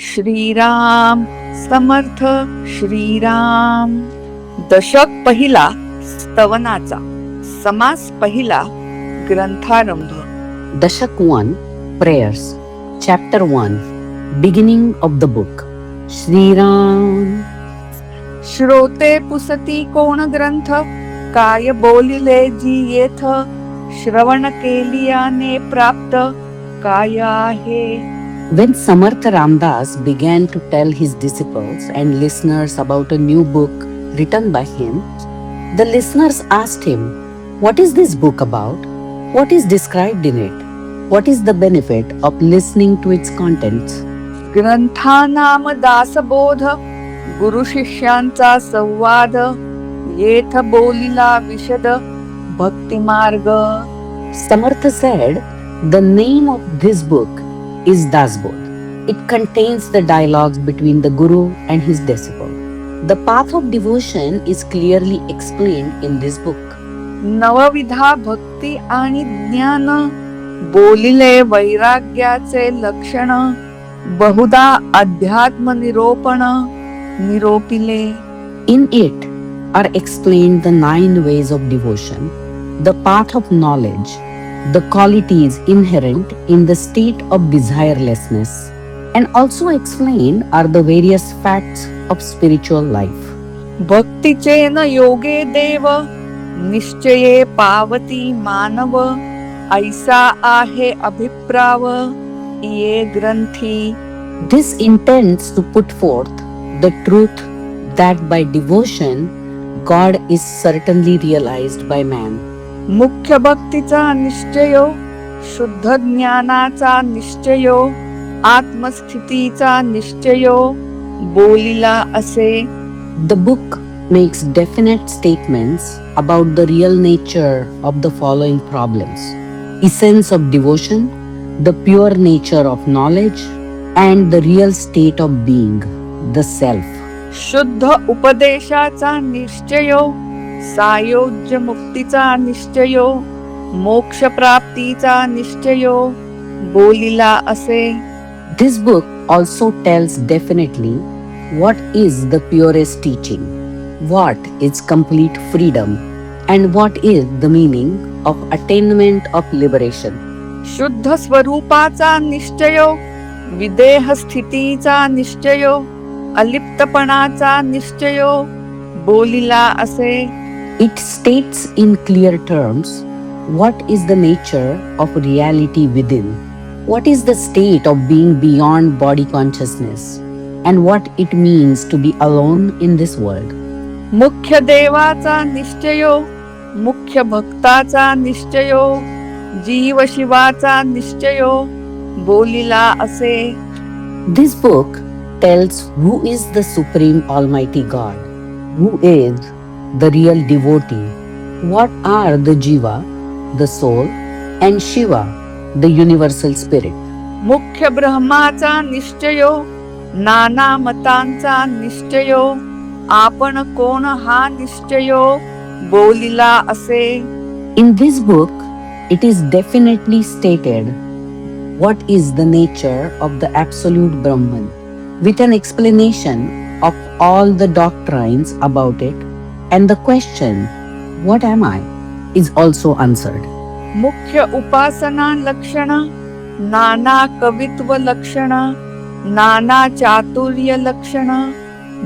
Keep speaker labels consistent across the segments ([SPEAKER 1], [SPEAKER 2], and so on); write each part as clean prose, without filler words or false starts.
[SPEAKER 1] श्रीराम समर्थ श्रीराम. दशक पहिला स्तवनाचा, समास पहिला ग्रंथारंभ.
[SPEAKER 2] Dashak 1 Prayers Chapter 1 Beginning of the Book Shri Ram.
[SPEAKER 1] श्रोते पुसती कोण ग्रंथ, काय बोलिले जी येथ. श्रवण केलियाने प्राप्त काय आहे.
[SPEAKER 2] When Samarth Ramdas began to tell his disciples and listeners about a new book written by him, the listeners asked him, "What is this book about? What is described in it? What is the benefit of listening to its contents?"
[SPEAKER 1] ग्रंथानाम Dasbodh, गुरु शिष्यांचा संवाद. येथ बोलिला विशद भक्ती मार्ग.
[SPEAKER 2] Samartha said, "The name of this book is Dasbodh. It contains the dialogues between the Guru and his disciple. The path of devotion is clearly explained in this book."
[SPEAKER 1] नवविधा भक्ती आणि ज्ञान, बोलिले वैराग्याचे लक्षण. बहुधा अध्यात्म निरोपण, निरोपिले.
[SPEAKER 2] In it are explained the 9 ways of devotion, the path of knowledge, the qualities inherent in the state of desirelessness, and also explained are the various facts of spiritual life.
[SPEAKER 1] भक्तीचे न योगे देव, निश्चये पावती मानव. ऐसा आहे अभिप्राव, ये ग्रंथी.
[SPEAKER 2] This intends to put forth the truth that by devotion God is certainly realized by man.
[SPEAKER 1] मुख्य भक्तीचा निश्चय, शुद्ध ज्ञानाचा निश्चय, आत्मस्थितीचा निश्चय. बोलिला असे.
[SPEAKER 2] The book makes definite statements about the real nature of the following problems: essence of devotion, the pure nature of knowledge, and the real state of being, the self.
[SPEAKER 1] शुद्ध उपदेशाचा निश्चय, सायोज्य मुक्तीचा निश्चय, मोक्ष प्राप्तीचा निश्चय. बोलिला असे.
[SPEAKER 2] This book also tells definitely what is the purest teaching, what is complete freedom, and what is the meaning of attainment of liberation.
[SPEAKER 1] शुद्ध स्वरूपाचा निश्चय, विदेह स्थितीचा निश्चय, अलिप्तपणाचा निश्चय. बोलिला असे.
[SPEAKER 2] It states in clear terms what is the nature of reality within, what is the state of being beyond body consciousness, and what it means to be alone in this world.
[SPEAKER 1] मुख्य देवाचा निश्चय, मुख्य भक्ताचा निश्चय, जीव शिवाचा निश्चय. बोलिला असे.
[SPEAKER 2] This book tells who is the Supreme Almighty God, who is the real devotee, what are the Jiva, the soul, and Shiva, the universal spirit.
[SPEAKER 1] मुख्य ब्रह्माचा निश्चय, नाना मतांचा निश्चय. आपण कोण हा निश्चय. बोलिला असे.
[SPEAKER 2] In this book, it is definitely stated what is the nature of the absolute Brahman, with an explanation of all the doctrines about it, and the question, "What am I?" is also answered.
[SPEAKER 1] मुख्य उपासना लक्षण, नाना कवित्व लक्षण, नाना चातुर्य लक्षण.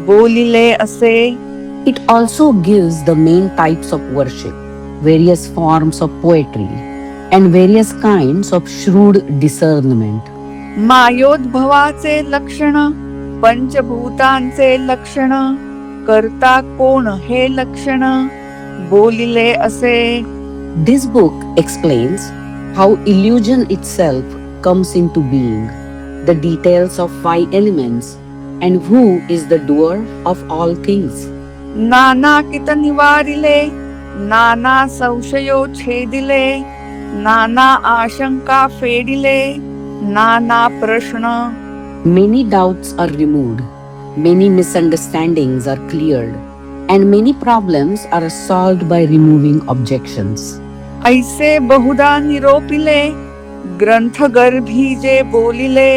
[SPEAKER 1] बोलिले असे.
[SPEAKER 2] It also gives the main types of worship, various forms of poetry, and various kinds of shrewd discernment.
[SPEAKER 1] मायोद्भवाचे लक्षण, पंचभूतांचे लक्षण, करता कोण हे लक्षण. बोलिले असे.
[SPEAKER 2] This book explains how illusion itself comes into being, the details of 5 elements, and who is the doer of all things.
[SPEAKER 1] नाना कित निवारिले, नाना संशयो छेदिले, नाना आशंका फेडिले, नाना प्रश्न.
[SPEAKER 2] Many doubts are removed, many misunderstandings are cleared, and many problems are solved by removing objections.
[SPEAKER 1] ऐसे बहुधा निरोपिले, ग्रंथ गर्भी जे बोलिले.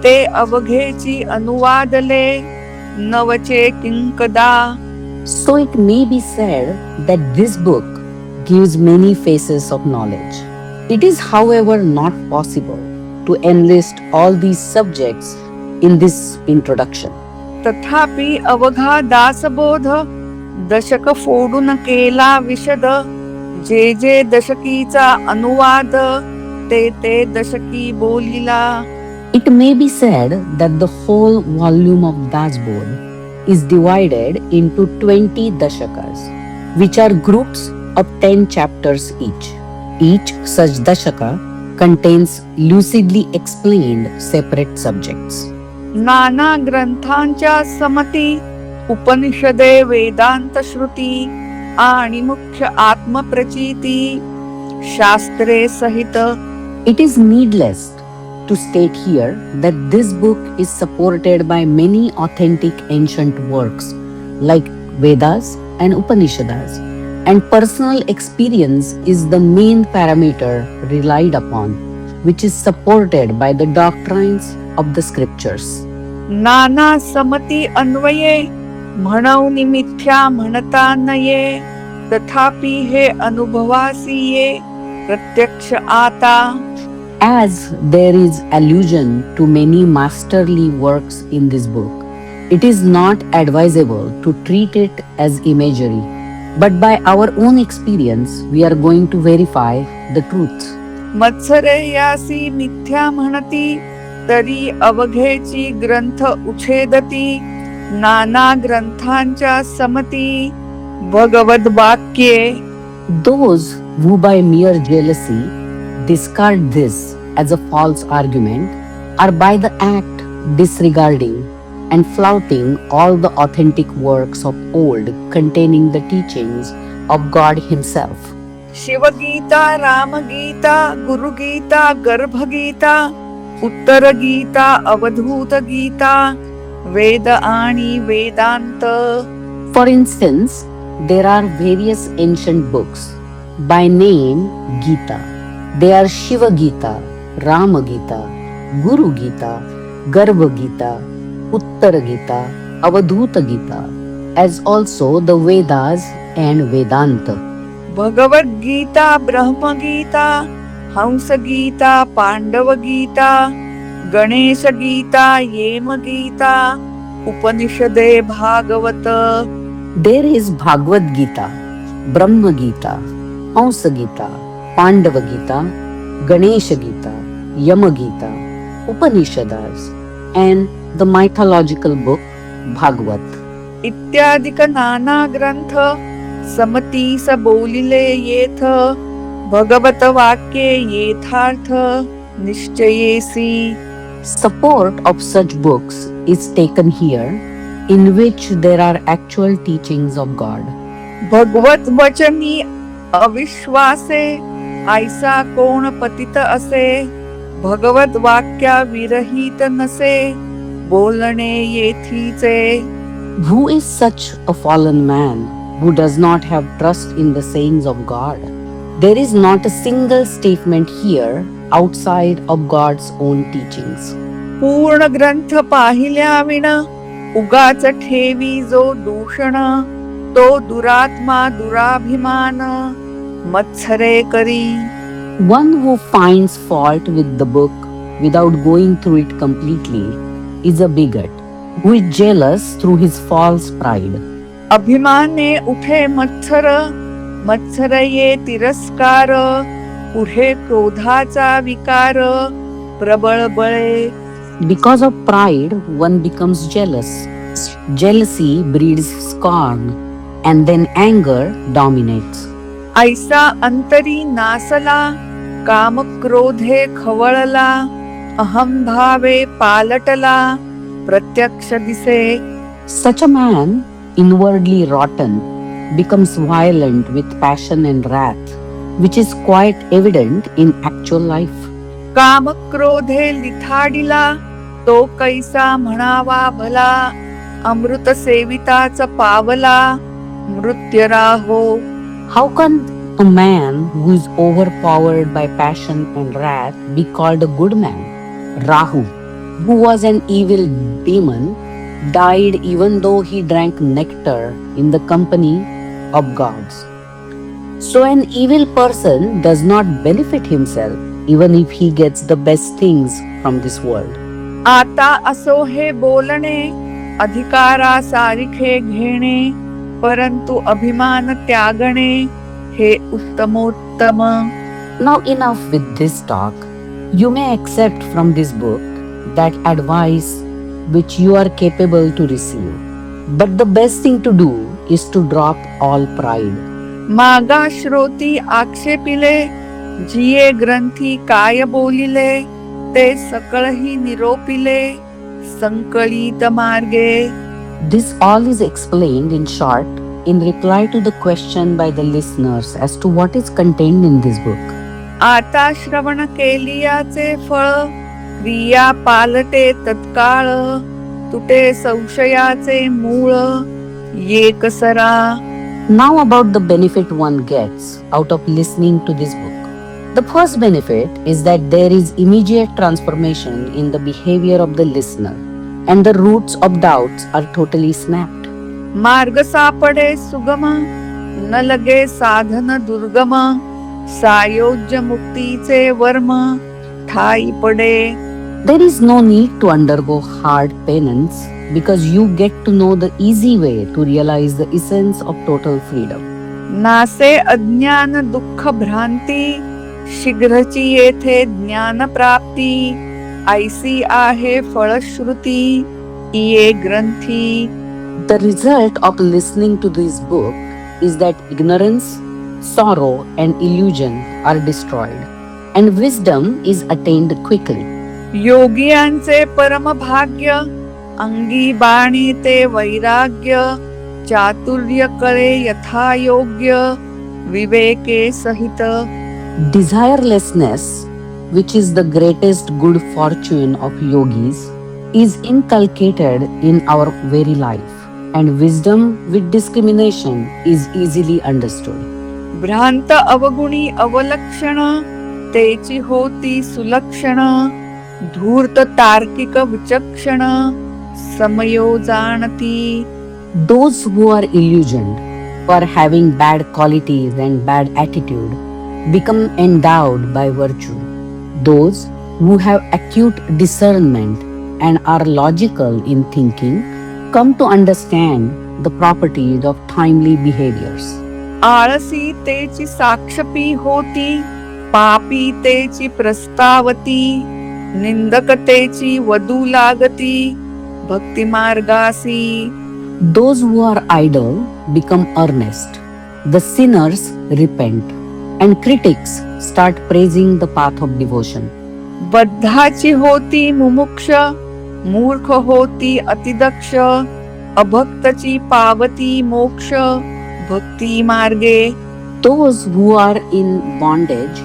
[SPEAKER 1] ते अवघेची अनुवादले नवचे किंकदा.
[SPEAKER 2] So it may be said that this book gives many faces of knowledge. It is, however, not possible to enlist all these subjects in this introduction.
[SPEAKER 1] तथापि अवघा दासबोध दशक फोडून केला विशद. जे जे दशकीचा अनुवाद ते ते दशकी बोलिला.
[SPEAKER 2] It may be said that the whole volume of Dasbodh is divided into 20 dashakas, which are groups of 10 chapters each. Each such dashaka contains lucidly explained separate subjects.
[SPEAKER 1] नाना ग्रंथांच्या समती उपनिषदे वेदांत श्रुती आणि मुख्य आत्मप्रचिती शास्त्रे सहित.
[SPEAKER 2] It is needless to state here that this book is supported by many authentic ancient works like Vedas and Upanishads, and personal experience is the main parameter relied upon, which is supported by the doctrines of the scriptures.
[SPEAKER 1] नाना समती अन्वये म्हणून मिथ्या म्हणता नये. तथापि हे अनुभवासी ये प्रत्यक्ष आता.
[SPEAKER 2] As there is allusion to many masterly works in this book, it is not advisable to treat it as imagery, but by our own experience, we are going to verify the truth.
[SPEAKER 1] मत्सरे यासी मिथ्या म्हणती तरी अवघेची ग्रंथ उच्छेदती. नाना ग्रंथांच्या समती भगवद वाक्ये.
[SPEAKER 2] Those who by mere jealousy discard this as a false argument are by the act disregarding and flouting all the authentic works of old containing the teachings of God Himself.
[SPEAKER 1] Shiva Gita, Ramgita, Guru Gita, गर्भगीता, उत्तर गीता, अवधूत गीता, वेद आणि Vedanta.
[SPEAKER 2] For instance, there are various ancient books by name Gita. They are Shiva Gita, Rama Gita, Guru Gita, Garbha Gita, Uttara Gita, Avadhuta Gita, as also the Vedas and Vedanta.
[SPEAKER 1] Bhagavad Gita, Brahma Gita, Hamsa Gita, Pandava Gita, Ganesha Gita, Yama Gita, उपनिषदे Bhagavata.
[SPEAKER 2] There is Bhagavad Gita, Brahma Gita, Hamsa Gita, Pandava Gita, Ganesha Gita, Yama Gita, Upanishads, and the mythological book Bhagavad.
[SPEAKER 1] इत्यादिक नाना ग्रंथ समतीस बोलिले येथ. भगवत वाक्ये येथार्थ निश्चयेसी.
[SPEAKER 2] Support of such books is taken here, in which there are actual teachings of God.
[SPEAKER 1] भगवत वचनी अविश्वासे ऐसा कोण पतित असे. भगवत वाक्या विरहित नसे बोलणे येथीचे.
[SPEAKER 2] Who is such a fallen man who does not have trust in the sayings of God? There is not a single statement here outside of God's own teachings.
[SPEAKER 1] पूर्ण ग्रंथ पाहिल्या विण उगाच ठेवी जो दूषण. तो दुरात्मा दुराभिमान मत्सरे करी.
[SPEAKER 2] One who finds fault with the book without going through it completely is a bigot, who is jealous through his false pride.
[SPEAKER 1] अभिमाने उठे मत्सर. मत्सर ये तिरस्कार. पुढे क्रोधाचा विकार प्रबळ बळे.
[SPEAKER 2] Because of pride, one becomes jealous. Jealousy breeds scorn, and then anger dominates.
[SPEAKER 1] ऐसा अंतरी नासला. काम क्रोधे खवळला. अहम भावे पालटला. प्रत्यक्ष दिसे.
[SPEAKER 2] Such a man, inwardly rotten, becomes violent with passion and wrath, which is quite evident in actual life.
[SPEAKER 1] काम क्रोधे लिथाडिला. तो कैसा म्हणावा भला. अमृत सेविताच पावला. मृत्य राहो.
[SPEAKER 2] How can a man who is overpowered by passion and wrath be called a good man? Rahu. who was an evil demon, died even though he drank nectar in the company of gods. So, an evil person does not benefit himself even if he gets the best things from this world.
[SPEAKER 1] आता असो हे बोलणे, अधिकारासारिखे घेणे, परंतु अभिमान त्यागणे, हे उत्तमोत्तम.
[SPEAKER 2] Now, enough with this talk. You may accept from this book that advice which you are capable to receive. But the best thing to do is to drop all pride.
[SPEAKER 1] मागा श्रोती आक्षेपिले, जिये ग्रंथी काय बोलिले, ते सकळही निरोपिले, संकलित मार्गे.
[SPEAKER 2] This all is explained in short in reply to the question by the listeners as to what is contained in this book.
[SPEAKER 1] आता श्रवण केलियाचे फळ, क्रिया पालटे तत्काळ, तुटे संशयाचे मूळ, येकसरा.
[SPEAKER 2] Now, about the benefit one gets out of listening to this book. The first benefit is that there is immediate transformation in the behavior of the listener, and the roots of doubts are totally snapped.
[SPEAKER 1] मार्ग सापडे सुगम, न लगे साधन दुर्गम, सायोज्य मुक्तीचे वर्म, ठाई पडे.
[SPEAKER 2] There is no need to undergo hard penance because you get to know the easy way to realize the essence of total freedom.
[SPEAKER 1] नासे अज्ञान दुःख भ्रांती, शीघ्रची येथे ज्ञान प्राप्ती, ऐसी आहे फळश्रुती, ये ग्रंथी.
[SPEAKER 2] The result of listening to this book is that ignorance, sorrow, and illusion are destroyed, and wisdom is attained quickly.
[SPEAKER 1] योगियांचे परम भाग्य, अंगी बाणी ते वैराग्य, चातुर्य कळे यथा योग्य, विवेके सहित.
[SPEAKER 2] Desirelessness, which is the greatest good fortune of yogis, is inculcated in our very life, and wisdom with discrimination is easily understood.
[SPEAKER 1] भ्रांत अवगुणी अवलक्षण, तेची होती सुलक्षण, धूर्त तार्किक विचक्षण, समयो जाणती.
[SPEAKER 2] Those who are illusioned, for having bad qualities and bad attitude, become endowed by virtue. Those who have acute discernment and are logical in thinking come to understand the properties of timely behaviors.
[SPEAKER 1] आळसी तेची साक्षपी होती, पापी तेची प्रस्तावती, निंदकतेची वधू लागती, भक्ती मार्गासी.
[SPEAKER 2] Those who are idle become earnest. The sinners repent, and critics start praising the path of devotion.
[SPEAKER 1] बद्धाची होती मुमुक्ष, मूर्ख होती अतिदक्ष, अभक्तची पावती मोक्ष, भक्ती मार्गे.
[SPEAKER 2] Those who are in bondage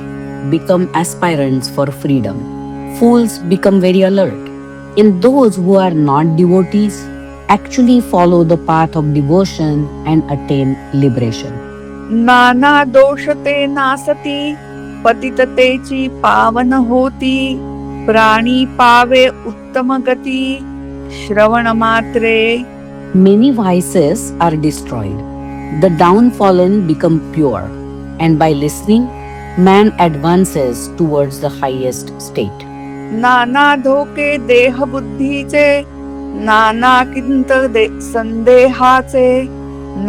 [SPEAKER 2] become aspirants for freedom. Fools become very alert. And those who are not devotees actually follow the path of devotion and attain liberation.
[SPEAKER 1] नाना दोष ते नासती, पतिततेची पावन होती, प्राणी पावे उत्तम गती, श्रवण मात्रे.
[SPEAKER 2] Many vices are destroyed. The downtrodden become pure, and by listening, man advances towards the highest state.
[SPEAKER 1] नाना धोके देह बुद्धीचे, नाना किंत संदेहाचे,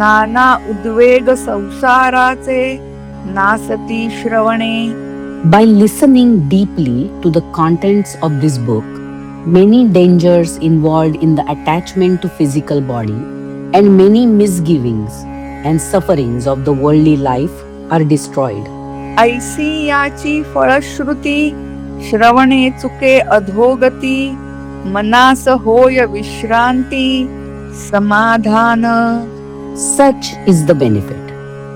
[SPEAKER 1] नाना उद्वेग संसाराचे, नासती श्रवणे.
[SPEAKER 2] By listening deeply to the contents of this book, many dangers involved in the attachment to physical body and many misgivings and sufferings of the worldly life are destroyed.
[SPEAKER 1] ऐसी याची फळश्रुती, श्रवणे चुके अधोगती, मनास होय विश्रांती, समाधान.
[SPEAKER 2] Such is the benefit.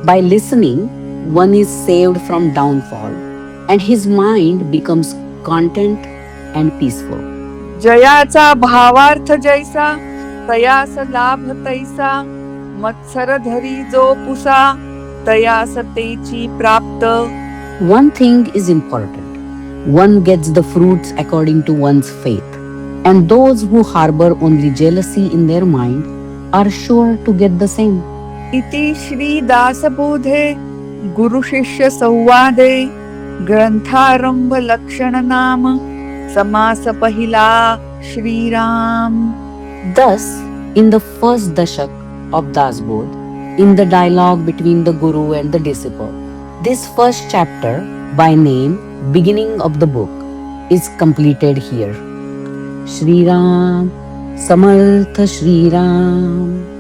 [SPEAKER 2] By listening, one is saved from downfall and his mind becomes content and peaceful.
[SPEAKER 1] जयाचा भावार्थ जैसा, तयास लाभ तैसा, मत्सर धरी जो पुसा, तयास तेची प्राप्त.
[SPEAKER 2] One thing is important. One gets the fruits according to one's faith. And those who harbor only jealousy in their mind are sure to get the same.
[SPEAKER 1] इति श्री दासबोधे गुरु शिष्य संवादे ग्रंथारंभ लक्षण नाम समास पहिला Shriram.
[SPEAKER 2] Thus, in the first dashak of Dasbodh, in the dialogue between the Guru and the disciple, this first chapter, by name, beginning of the book, is completed here. Shri Ram, Samartha Shri Ram.